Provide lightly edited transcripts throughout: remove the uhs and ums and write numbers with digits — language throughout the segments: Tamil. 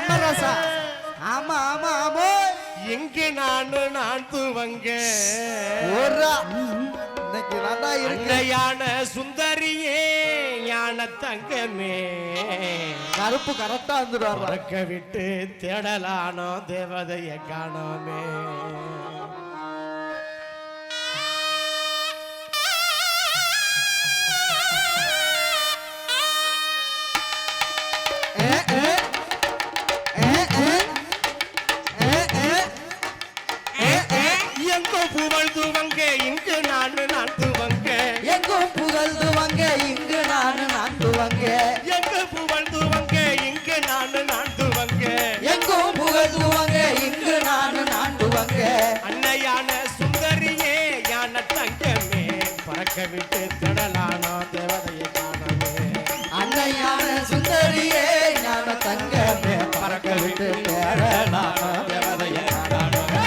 அமரசா ஆமா ஆமா ஆமா எங்கே நான் துவங்க இன்னைக்கு நல்லா இருக்கு யான சுந்தரியே ஞான தங்கமே கருப்பு கரெக்டா வந்துடுவார் விட்டு தேடலானோ தேவதைய காணோமே புகழ்ந்துவங்க இங்கு நான் துவங்க எங்கோ புகழ்ந்துவங்க இங்கு நான் துவங்க எங்கு புகழ்ந்துவங்க இங்கு நான் துவங்க எங்கோ புகழ்ந்துவங்க இங்கு நான் துவங்க அன்னையான சுந்தரியே யான தங்கமே பறக்க விட்டு திடலானோ தேவதையை காணவே அன்னையான சுந்தரியே ஞான தங்கமே பறக்க விட்டு தேடலானோ தேவதையை காணவே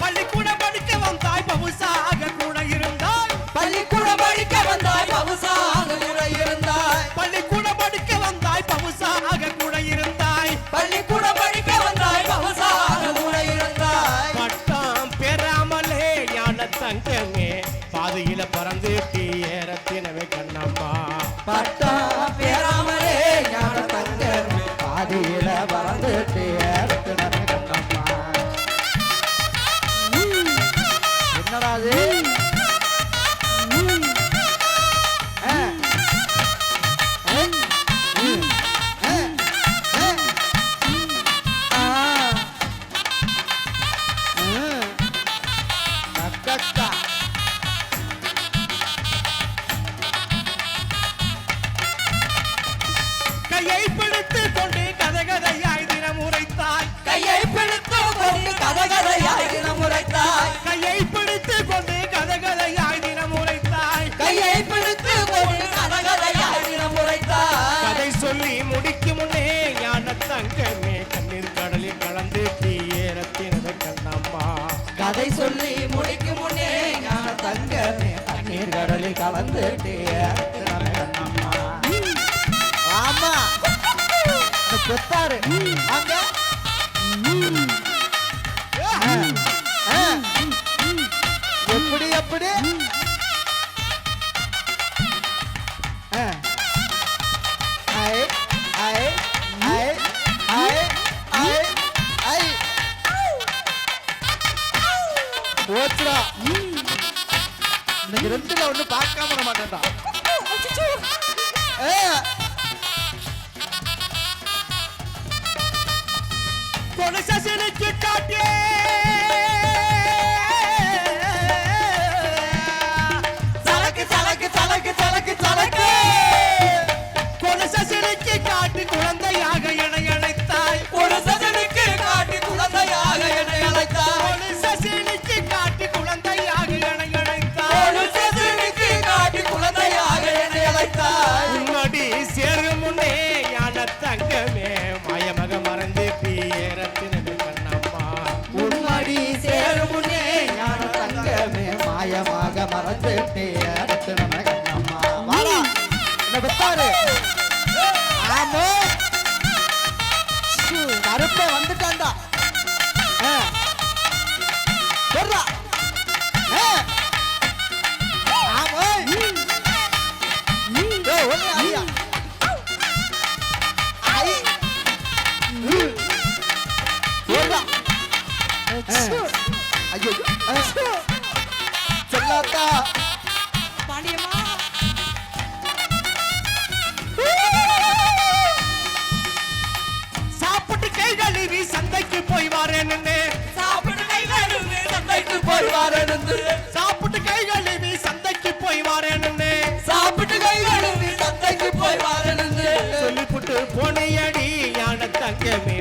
பள்ளிக்கூடம் படிக்க வந்தாய் பவுசாக கூட இருந்தாய் பள்ளிக்கூடம் படிக்க வந்தாய் பவுசாக கூட இருந்தாய் பள்ளிக்கூடம் படிக்க வந்தாய் பவுசாக கூட இருந்தாய் பள்ளிக்கூடம் படிக்க வந்தாய் பவுசாக கூட இருந்தாய் பட்டம் பெறாமலே ஞான தங்கமே பாதையில பறந்து ஏறத்தினவே கண்ணம்மா பட்டம் பெறாமலே ஞான தங்கமே பாதையில பறந்து ஏறத்தினவே கண்ணம்மா என்னடா அது கையை பிடித்து கொண்டு கதகதையாய் தினம் உரைத்தாய் கையை பிடித்து கொண்டு கதகதையாய் தினம் உரைத்தாய் கையை பிடித்து கொண்டு கதகதையாய் தினம் உரைத்தாய் கையை பிடித்து கொண்டு கதகதையாய் தினம் உரைத்தாய் கதை சொல்லி முடிக்கும் முன்னே ஞான தங்கமே கண்ணீர் கடலில் கலந்து ஏறத்தினவே கண்ணம்மா கதை சொல்லி முடிக்கும் முன்னே ஞான தங்கமே கண்ணீர் கடலில் கலந்து கண்ணம்மா ஆமா பெத்தாரு அங்க எப்படி எப்படி போச்சுடா இன்னைக்கு ரெண்டுல ஒண்ணு பார்க்காம விட மாட்டேன்டா கொலுசனுக்கு காட்டே சலக்கு சலக்கு சலக்கு சலக்கு சலக்கு கொலுசனுக்கு காட்டு குழந்தையாக என்னை அழைத்தாய் கொலுசனுக்கு காட்டு குழந்தையாக என்னை அழைத்தாய் கொலுசனுக்கு காட்டு குழந்தையாக என்னை அழைத்தாய் கொலுசனுக்கு காட்டு குழந்தையாக என்னை அழைத்தாய் உன்னடி சேரும் முன்னே ஞான தங்கமே மாயமக மறந்து ஏறத்தினவே கண்ணம்மா உன்னடி சேரும் முன்னே ஞான தங்கமே மாயமாக மறந்து ஏறத்தினவே கண்ணம்மா வாடா என்ன பெத்தாரு ஆமா கருப்பே வந்துட்டான்டா சொல்றா ஆமா ஒண்ணு ஐயா ஐ ஐயோ சொல்லாத்தா பாண்டியம்மா சாப்பிட்டு கை கழுவி சந்தைக்கு போய் வாரேன்னு சாப்பிட்டு கை கழுவி சந்தைக்கு போய் வாரேன்னு சாப்பிட்டு கை கழுவி சந்தைக்கு போய் வாரேன்னு சாப்பிட்டு கை கழுவி சந்தைக்கு போய் வாரேன்னு சொல்லிப்புட்டு போனையடி ஞான தங்கமே